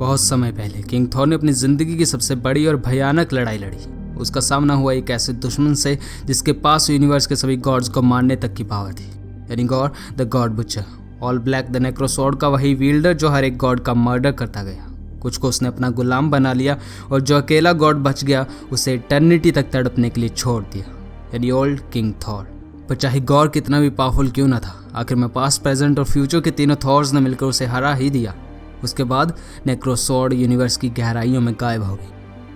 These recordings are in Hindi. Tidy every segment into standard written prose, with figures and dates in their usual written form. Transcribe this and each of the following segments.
बहुत समय पहले किंग थॉर ने अपनी जिंदगी की सबसे बड़ी और भयानक लड़ाई लड़ी। उसका सामना हुआ एक ऐसे दुश्मन से जिसके पास यूनिवर्स के सभी गॉड्स को मारने तक की पावर थी, यानी god the god butcher, all black the Necrosword का वही विल्डर जो हर एक गॉड का मर्डर करता गया। कुछ को उसने अपना गुलाम बना लिया और जो अकेला गॉड बच गया उसे इटर्निटी तक तड़पने के लिए छोड़ दिया, यानी ओल्ड किंग थॉर। पर चाहे गॉड कितना भी पावरफुल क्यों ना था, आखिर में पास्ट, प्रेजेंट और फ्यूचर के तीनों थॉर्स ने मिलकर उसे हरा ही दिया। उसके बाद नेक्रोसॉर्ड यूनिवर्स की गहराइयों में गायब हो गई,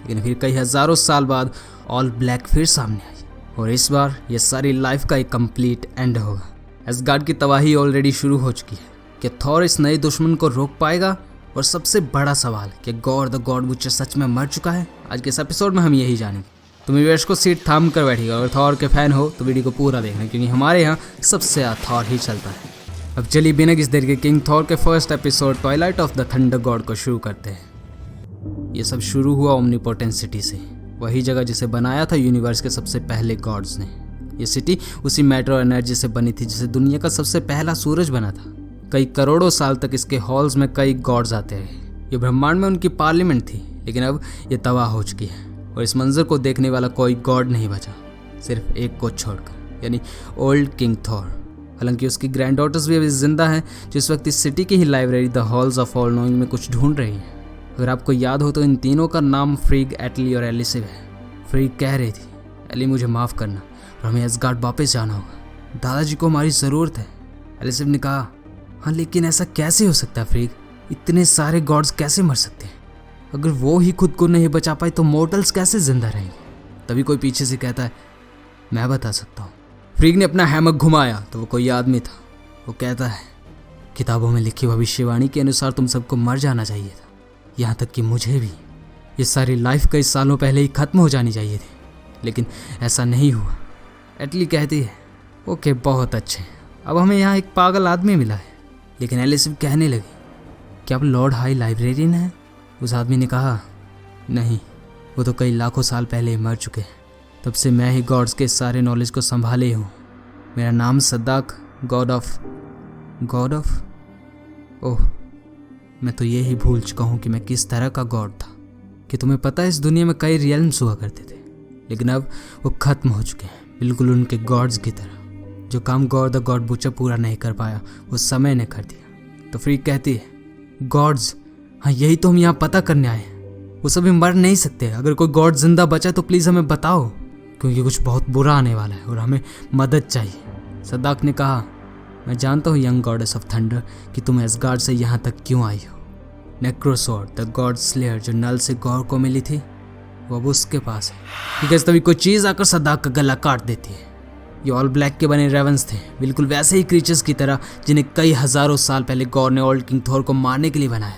लेकिन फिर कई हजारों साल बाद ऑल ब्लैक फिर सामने आई और इस बार ये सारी लाइफ का एक कंप्लीट एंड होगा। एसगार्ड की तबाही ऑलरेडी शुरू हो चुकी है। कि थॉर इस नए दुश्मन को रोक पाएगा? और सबसे बड़ा सवाल कि गॉड द गॉड बुचर सच में मर चुका है? आज के इस एपिसोड में हम यही जानेंगे। तुम वीडियो को सीट थाम कर बैठिएगा। अगर थॉर के फैन हो तो वीडियो को पूरा देखना, क्योंकि हमारे यहाँ सबसे ज़्यादा थॉर ही चलता है। अब चलिए बिना किसी देर के किंग थॉर के first episode Twilight of the thunder God को शुरू करते हैं। ये सब शुरू हुआ ओमनीपोटेंट सिटी से, वही जगह जिसे बनाया था यूनिवर्स के सबसे पहले गॉड्स ने। ये सिटी उसी मैटर और एनर्जी से बनी थी जिसे दुनिया का सबसे पहला सूरज बना था। कई करोड़ों साल तक इसके हॉल्स में कई गॉड्स आते रहे। ये ब्रह्मांड में उनकी पार्लियामेंट थी, लेकिन अब ये तबाह हो चुकी है और इस मंजर को देखने वाला कोई गॉड नहीं बचा, सिर्फ एक को छोड़कर, यानी ओल्ड किंग थॉर। हालांकि उसकी ग्रैंड डॉटर्स भी अभी जिंदा हैं, जो इस वक्त इस सिटी की ही library the halls of all knowing में कुछ ढूंढ रही हैं। अगर आपको याद हो तो इन तीनों का नाम फ्रीग, एटली और एलिसिव है। फ्रीग कह रही थी, एली मुझे माफ़ करना, पर हमें एसगार्ड वापस जाना होगा, दादाजी को हमारी ज़रूरत है। एलिसिव ने कहा, हाँ लेकिन ऐसा कैसे हो सकता है फ्रीग? इतने सारे गॉड्स कैसे मर सकते हैं? अगर वो ही खुद को नहीं बचा पाए तो मॉर्टल्स कैसे जिंदा रहेंगे? तभी कोई पीछे से कहता है, मैं बता सकता हूँ। फ्रीग ने अपना हैमक घुमाया तो वो कोई आदमी था। वो कहता है, किताबों में लिखी भविष्यवाणी के अनुसार तुम सबको मर जाना चाहिए था, यहाँ तक कि मुझे भी। ये सारी लाइफ कई सालों पहले ही खत्म हो जानी चाहिए थी, लेकिन ऐसा नहीं हुआ। एटली कहती है, ओके बहुत अच्छे, अब हमें यहाँ एक पागल आदमी मिला है। लेकिन एलिसिव कहने लगी, क्या आप लॉर्ड हाई लाइब्रेरियन हैं? उस आदमी ने कहा, नहीं, वो तो कई लाखों साल पहले ही मर चुके हैं। तब से मैं ही गॉड्स के सारे नॉलेज को संभाले हूँ। मेरा नाम सद्दाक, गॉड ऑफ ओह, मैं तो ये ही भूल चुका हूँ कि मैं किस तरह का गॉड था। कि तुम्हें पता है इस दुनिया में कई रियल्म्स हुआ करते थे, लेकिन अब वो खत्म हो चुके हैं, बिल्कुल उनके गॉड्स की तरह। जो काम गॉड द गॉड बुचर पूरा नहीं कर पाया वो समय ने कर दिया। तो फ्रीग कहती है, गॉड्स, हाँ यही तो हम यहाँ पता करने आए हैं। वो सभी मर नहीं सकते। अगर कोई गॉड जिंदा बचा तो प्लीज़ हमें बताओ, क्योंकि कुछ बहुत बुरा आने वाला है और हमें मदद चाहिए। सद्दाक ने कहा, मैं जानता हूँ यंग गॉडेस ऑफ थंडर कि तुम एसगार्ड से यहाँ तक क्यों आई हो। नेक्रोसॉर्ड द गॉड स्लेयर जो नल से गॉड को मिली थी, वो अब उसके पास है। बिकॉज तभी कोई चीज़ आकर सद्दाक का गला काट देती है। ये ऑल ब्लैक के बने रेवंस थे, बिल्कुल वैसे ही क्रीचर्स की तरह जिन्हें कई हजारों साल पहले गॉड ने ओल्ड किंग थॉर को मारने के लिए बनाया।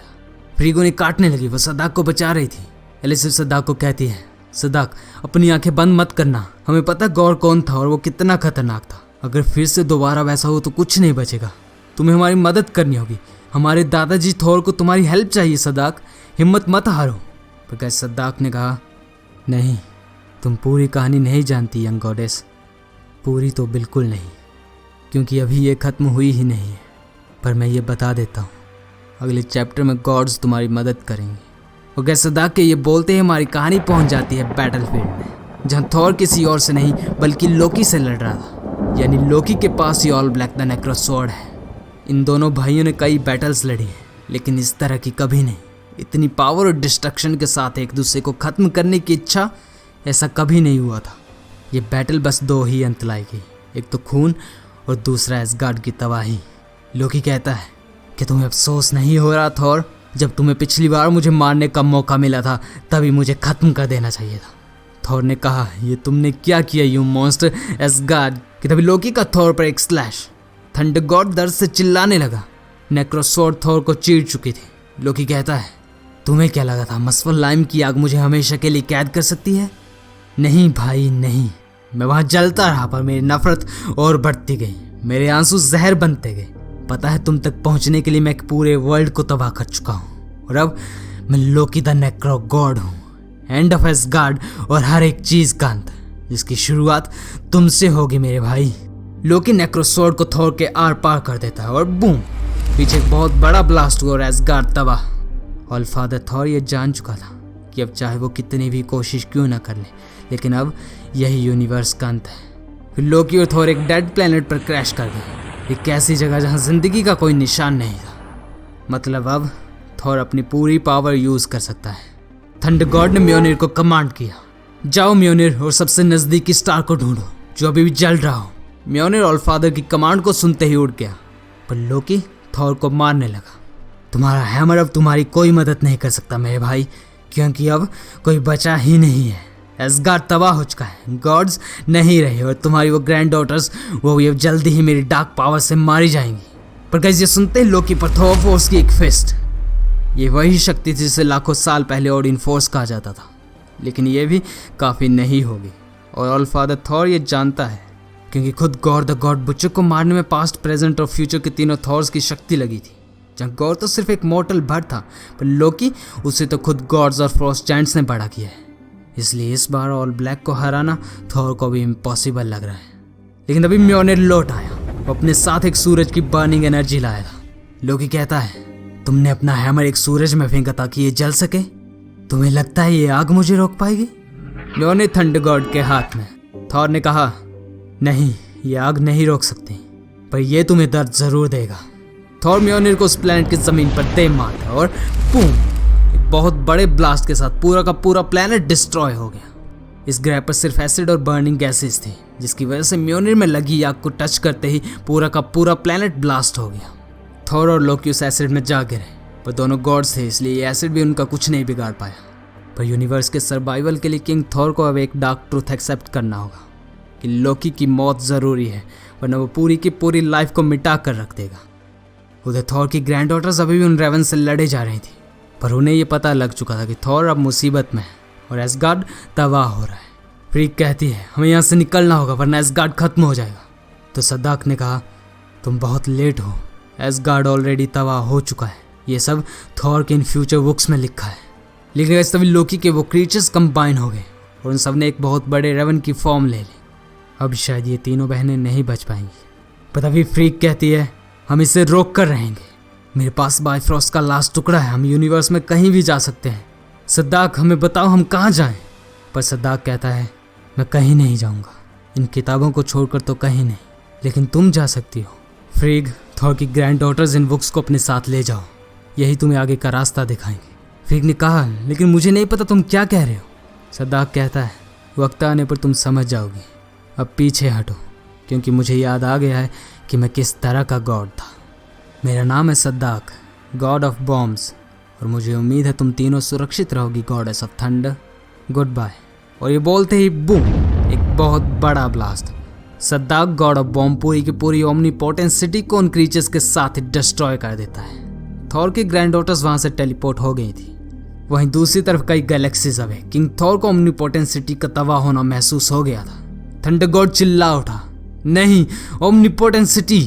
फ्रीग उन्हें काटने लगी, वो सद्दाक को बचा रही थी। एलिसिव सद्दाक को कहती है, सद्दाक अपनी आंखें बंद मत करना, हमें पता गॉड कौन था और वो कितना खतरनाक था। अगर फिर से दोबारा वैसा हो तो कुछ नहीं बचेगा। तुम्हें हमारी मदद करनी होगी। हमारे दादाजी थॉर को तुम्हारी हेल्प चाहिए सद्दाक, हिम्मत मत हारो। पर सद्दाक ने कहा, नहीं, तुम पूरी कहानी नहीं जानती यंग गॉडेस। पूरी तो बिल्कुल नहीं, क्योंकि अभी ये खत्म हुई ही नहीं है। पर मैं ये बता देता हूँ, अगले चैप्टर में गॉड्स तुम्हारी मदद करेंगे। और सद्दाक के ये बोलते ही हमारी कहानी पहुँच जाती है बैटलफील्ड में, जहाँ थॉर किसी और से नहीं बल्कि लोकी से लड़ रहा था। यानी लोकी के पास ही ऑल ब्लैक द नेक्रोसॉर्ड है। इन दोनों भाइयों ने कई बैटल्स लड़ी हैं, लेकिन इस तरह की कभी नहीं। इतनी पावर और डिस्ट्रक्शन के साथ एक दूसरे को ख़त्म करने की इच्छा, ऐसा कभी नहीं हुआ था। ये बैटल बस दो ही अंत लाएगी, एक तो खून और दूसरा एसगार्ड की तबाही। लोकी कहता है कि तुम्हें अफसोस नहीं हो रहा थॉर? जब तुम्हें पिछली बार मुझे मारने का मौका मिला था तभी मुझे ख़त्म कर देना चाहिए था। थॉर ने कहा, ये तुमने क्या किया यू मॉन्स्टर एसगार्ड? कि तभी लोकी का थॉर पर एक स्लैश। थंडर गॉड दर्द से चिल्लाने लगा। नेक्रोसॉर्ड थॉर को चीर चुकी थी। लोकी कहता है, तुम्हें क्या लगा था मस्फल लाइम की आग मुझे हमेशा के लिए कैद कर सकती है? नहीं भाई नहीं, मैं वहाँ जलता रहा, पर मेरी नफरत और बढ़ती गई, मेरे आंसू जहर बनते गए। पता है तुम तक पहुँचने के लिए मैं पूरे वर्ल्ड को तबाह कर चुका हूँ, और अब मैं लोकी द नेक्रो गॉड हूँ, एंड ऑफ एसगार्ड और हर एक चीज़ का अंत, जिसकी शुरुआत तुमसे होगी मेरे भाई। लोकी नेक्रोसॉर्ड को थॉर के आर पार कर देता है और बूम, पीछे एक बहुत बड़ा ब्लास्ट हुआ और एसगार्ड तबाह। ऑल फादर थॉर ये जान चुका था कि अब चाहे वो कितनी भी कोशिश क्यों ना कर ले, लेकिन अब यही यूनिवर्स का अंत है। फिर लोकी और थॉर एक डेड प्लेनेट पर क्रैश कर गए, एक ऐसी जगह जहां जिंदगी का कोई निशान नहीं था। मतलब अब थॉर अपनी पूरी पावर यूज कर सकता है। थंडर गॉड ने म्योनिर को कमांड किया, जाओ म्योनिर और सबसे नजदीकी स्टार को ढूंढो जो अभी भी जल रहा हो। म्योनिर ऑलफादर की कमांड को सुनते ही उड़ गया, पर लोकी थॉर को मारने लगा। तुम्हारा हैमर अब तुम्हारी कोई मदद नहीं कर सकता मेरे भाई, क्योंकि अब कोई बचा ही नहीं है। एसगार्ड तबाह हो चुका है, गॉड्स नहीं रहे और तुम्हारी वो ग्रैंड डॉटर्स वो भी अब जल्दी ही मेरी डार्क पावर से मारी जाएंगी। पर गाइस ये सुनते ही लोकी पर थॉर फोर्स की एक फिस्ट, ये वही शक्ति थी जिसे लाखों साल पहले ओडिन फोर्स कहा जाता था, लेकिन ये भी काफ़ी नहीं होगी। और ऑलफादर थॉर ये जानता है क्योंकि खुद गॉर द गॉड बुचर को मारने में पास्ट, प्रेजेंट और फ्यूचर के तीनों थॉर्स की शक्ति लगी थी। जहाँ गॉर तो सिर्फ एक मॉर्टल भर था, पर लोकी उसे तो खुद गॉड्स और फ्रॉस्ट जायंट्स ने बड़ा किया है। इसलिए इस बार ऑल ब्लैक को हराना थॉर को भी इम्पॉसिबल लग रहा है। लेकिन अभी म्योनिर लौट आया, वो अपने साथ एक सूरज की बर्निंग एनर्जी लाया था। लोकी कहता है, तुमने अपना हैमर एक सूरज में फेंका ताकि ये जल सके, तुम्हें लगता है ये आग मुझे रोक पाएगी? म्योनिर थंडर गॉड के हाथ में। थॉर ने कहा, नहीं, ये आग नहीं रोक सकती, पर यह तुम्हें दर्द जरूर देगा। थॉर म्योनिर को उस प्लेनेट की जमीन पर दे मारता और बूम, एक बहुत बड़े ब्लास्ट के साथ पूरा का पूरा प्लेनेट डिस्ट्रॉय हो गया। इस ग्रह पर सिर्फ एसिड और बर्निंग गैसेस थी, जिसकी वजह से म्योनिर में लगी आग को टच करते ही पूरा का पूरा प्लेनेट ब्लास्ट हो गया। थॉर और लोकी उस एसिड में जा गिरे, पर दोनों गॉड्स थे इसलिए ये एसिड भी उनका कुछ नहीं बिगाड़ पाया। पर यूनिवर्स के सर्वाइवल के लिए किंग थॉर को अब एक डार्क ट्रूथ एक्सेप्ट करना होगा कि लोकी की मौत ज़रूरी है, वरना वो पूरी की पूरी लाइफ को मिटा कर रख देगा। उधर थॉर की ग्रैंड डॉटर्स अभी भी उन रेवन से लड़े जा रही थी, पर उन्हें ये पता लग चुका था कि थॉर अब मुसीबत में है और एसगार्ड तबाह हो रहा है। फ्रीक कहती है, हमें यहाँ से निकलना होगा वरना एसगार्ड खत्म हो जाएगा। तो सदाक ने कहा, तुम बहुत लेट हो, एसगार्ड ऑलरेडी तबाह हो चुका है। ये सब थॉर के इन फ्यूचर बुक्स में लिखा है। लेकिन इस तभी लोकी के वो क्रीचर्स कंबाइन हो गए और उन सब ने एक बहुत बड़े रेवन की फॉर्म ले ली। अब शायद ये तीनों बहनें नहीं बच पाएंगी। पर तभी फ्रीक कहती है, हम इसे रोक कर रहेंगे। मेरे पास बायफ्रॉस्ट का लास्ट टुकड़ा है, हम यूनिवर्स में कहीं भी जा सकते हैं। सदाक हमें बताओ हम कहाँ जाएं? पर सदाक कहता है, मैं कहीं नहीं जाऊँगा, इन किताबों को छोड़कर तो कहीं नहीं, लेकिन तुम जा सकती हो। फ्रीग, थॉर की ग्रैंड डॉटर्स इन बुक्स को अपने साथ ले जाओ, यही तुम्हें आगे का रास्ता दिखाएंगे। फ्रीग ने कहा, लेकिन मुझे नहीं पता तुम क्या कह रहे हो। सदाक कहता है, वक्त आने पर तुम समझ जाओगी। अब पीछे हटो, क्योंकि मुझे याद आ गया है कि मैं किस तरह का गॉड था। मेरा नाम है सदाक, गॉड ऑफ बॉम्ब्स, और मुझे उम्मीद है तुम तीनों सुरक्षित रहोगी goddess of thunder. Good bye. और ये बोलते ही बूम, एक बहुत बड़ा ब्लास्ट। सदाक गॉड ऑफ बॉम्ब पूरी की पूरी ओमनीपोटेंट सिटी को उन क्रीचर्स के साथ ही डिस्ट्रॉय कर देता है। थॉर की ग्रैंड डॉटर्स वहां से टेलीपोर्ट हो गई थी। वहीं दूसरी तरफ कई गैलेक्सीज अब है। किंग थॉर को ओमनीपोटेंट सिटी का तबाह होना महसूस हो गया था। थंडर गॉड चिल्ला उठा, नहीं, ओमनीपोटेंट सिटी।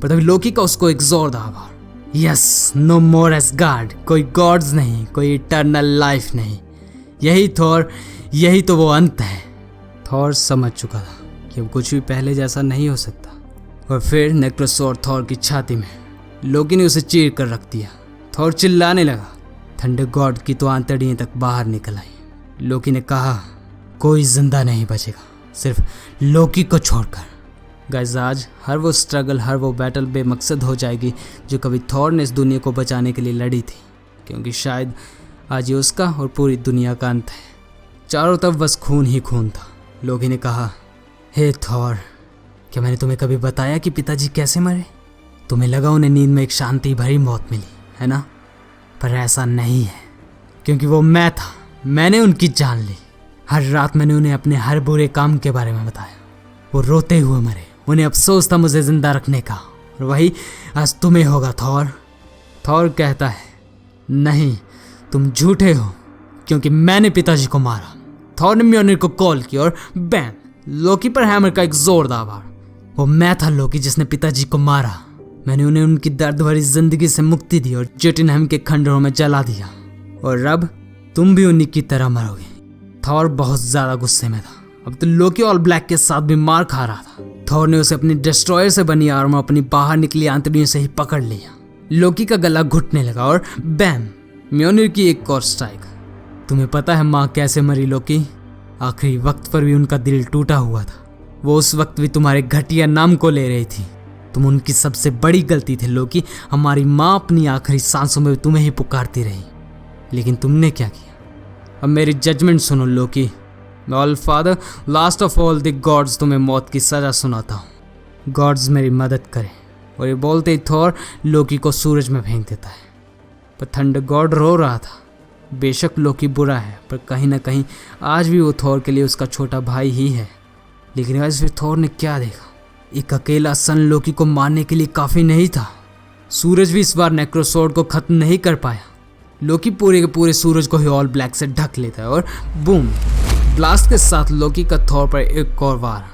पर तभी लोकी का उसको एक जोरदार आवाज, यस, नो मोर एसगार्ड, कोई गॉड्स नहीं, कोई इटर्नल लाइफ नहीं, यही थॉर, यही तो वो अंत है। थॉर समझ चुका था कि अब कुछ भी पहले जैसा नहीं हो सकता। और फिर नेक्रोसोर थॉर की छाती में, लोकी ने उसे चीर कर रख दिया। थॉर चिल्लाने लगा, थंडर गॉड की तो आंतड़ियां तक बाहर निकल आई। लोकी ने कहा, कोई जिंदा नहीं बचेगा, सिर्फ लोकी को छोड़कर। गाइस, आज हर वो स्ट्रगल, हर वो बैटल बेमकसद हो जाएगी जो कभी थॉर ने इस दुनिया को बचाने के लिए लड़ी थी, क्योंकि शायद आज ये उसका और पूरी दुनिया का अंत है। चारों तरफ बस खून ही खून था। लोकी ने कहा, हे थॉर, क्या मैंने तुम्हें कभी बताया कि पिताजी कैसे मरे? तुम्हें लगा उन्हें नींद में एक शांति भरी मौत मिली, है ना? पर ऐसा नहीं है, क्योंकि वो मैं था। मैंने उनकी जान ली। हर रात मैंने उन्हें अपने हर बुरे काम के बारे में बताया। वो रोते हुए मरे, उन्हें अफसोस था मुझे जिंदा रखने का, और वही आज तुम्हें होगा थॉर। थॉर कहता है, नहीं, तुम झूठे हो, क्योंकि मैंने पिताजी को मारा। थॉर ने म्योनिर को कॉल किया और बैम, लोकी पर हैमर का एक जोरदार वार। वो मैं था लोकी जिसने पिताजी को मारा। मैंने उन्हें उनकी दर्द भरी जिंदगी से मुक्ति दी और जोटुनहेम के खंडरों में जला दिया, और अब तुम भी उन्हीं की तरह मरोगे। थॉर बहुत ज्यादा गुस्से में था। अब तो लोकी ऑल ब्लैक के साथ भी मार खा रहा था। थॉर ने उसे अपनी डिस्ट्रॉयर से बनी आर्मर अपनी बाहर निकली आंतड़ियों से ही पकड़ लिया। लोकी का गला घुटने लगा और बैम, म्योनिर की एक और स्ट्राइक। तुम्हें पता है माँ कैसे मरी लोकी? आखिरी वक्त पर भी उनका दिल टूटा हुआ था। वो उस वक्त भी तुम्हारे घटिया नाम को ले रही थी। तुम उनकी सबसे बड़ी गलती थे लोकी। हमारी माँ अपनी आखिरी सांसों में तुम्हें ही पुकारती रही, लेकिन तुमने क्या किया? अब मेरी जजमेंट सुनो Loki. All father, last of all the gods, तुम्हें मौत की सजा सुनाता हूँ। गॉड्स मेरी मदद करें। और ये बोलते ही थॉर लोकी को सूरज में फेंक देता है। पर थंडर गॉड रो रहा था। बेशक लोकी बुरा है, पर कहीं ना कहीं आज भी वो थॉर के लिए उसका छोटा भाई ही है। लेकिन आज फिर थॉर ने क्या देखा? एक अकेला सन लोकी को मारने के लिए काफ़ी नहीं था। सूरज भी इस बार नेक्रोसॉर्ड को ख़त्म नहीं कर पाया। लोकी पूरे के पूरे सूरज को ही ऑल ब्लैक से ढक लेता है और बूम, ब्लास्ट के साथ लोकी का थॉर पर एक और वार।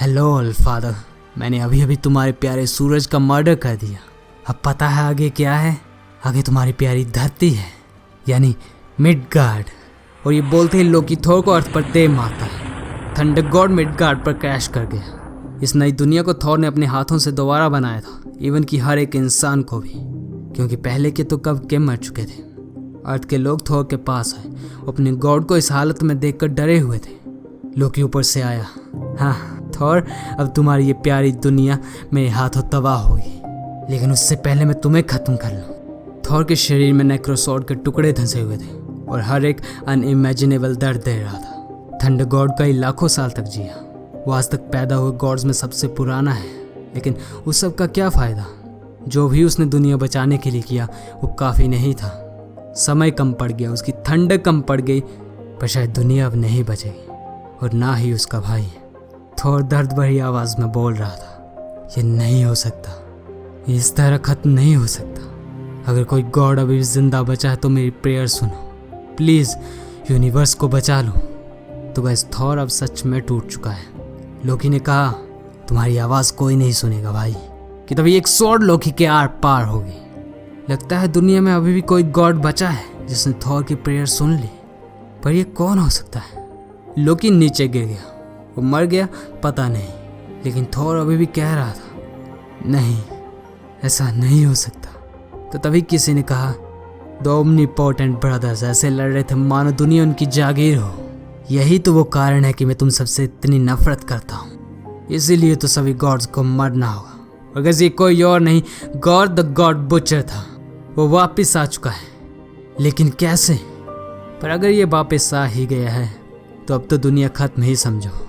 हेलो ऑल फादर, मैंने अभी अभी तुम्हारे प्यारे सूरज का मर्डर कर दिया। अब पता है आगे क्या है? आगे तुम्हारी प्यारी धरती है, यानी मिडगार्ड। और ये बोलते ही लोकी थॉर को अर्थ पर दे मारता है। थंडर गॉड मिडगार्ड पर क्रैश कर गया। इस नई दुनिया को थॉर ने अपने हाथों से दोबारा बनाया था, इवन कि हर एक इंसान को भी, क्योंकि पहले के तो कब के मर चुके थे। अर्थ के लोग थॉर के पास आए, अपने गॉड को इस हालत में देखकर डरे हुए थे। लोकी ऊपर से आया। हाँ थॉर, अब तुम्हारी ये प्यारी दुनिया मेरे हाथों तबाह होगी, लेकिन उससे पहले मैं तुम्हें खत्म कर लूँ। थॉर के शरीर में नेक्रोसॉर्ड के टुकड़े धंसे हुए थे और हर एक अनइमेजिनेबल दर्द दे रहा था। थंडर गॉड कई लाखों साल तक जिया। वो आज तक पैदा हुए गॉड्स में सबसे पुराना है, लेकिन उस सब का क्या फ़ायदा? जो भी उसने दुनिया बचाने के लिए किया वो काफ़ी नहीं था। समय कम पड़ गया, उसकी ठंडक कम पड़ गई, पर शायद दुनिया अब नहीं बचेगी, और ना ही उसका भाई। थोर दर्द भरी आवाज़ में बोल रहा था, ये नहीं हो सकता, ये इस तरह ख़त्म नहीं हो सकता। अगर कोई गॉड अभी जिंदा बचा है तो मेरी प्रेयर सुनो, प्लीज़ यूनिवर्स को बचा लो। तो बस थॉर अब सच में टूट चुका है। लोकी ने कहा, तुम्हारी आवाज़ कोई नहीं सुनेगा भाई। कि तभी एक स्वॉर्ड लोकी के आर पार होगी। लगता है दुनिया में अभी भी कोई गॉड बचा है जिसने थॉर की प्रेयर सुन ली, पर ये कौन हो सकता है? लोकी नीचे गिर गया, वो मर गया पता नहीं, लेकिन थॉर अभी भी कह रहा था, नहीं ऐसा नहीं हो सकता। तो तभी किसी ने कहा, द ओमनीपोटेंट ब्रदर्स ऐसे लड़ रहे थे मानो दुनिया उनकी जागीर हो। यही तो वो कारण है कि मैं तुम सबसे इतनी नफरत करता हूँ। इसीलिए तो सभी गॉड्स को मरना होगा। अगर ये कोई और नहीं, गॉड द गॉड बुचर था। वो वापस आ चुका है, लेकिन कैसे? पर अगर ये वापस आ ही गया है तो अब तो दुनिया खत्म ही समझो।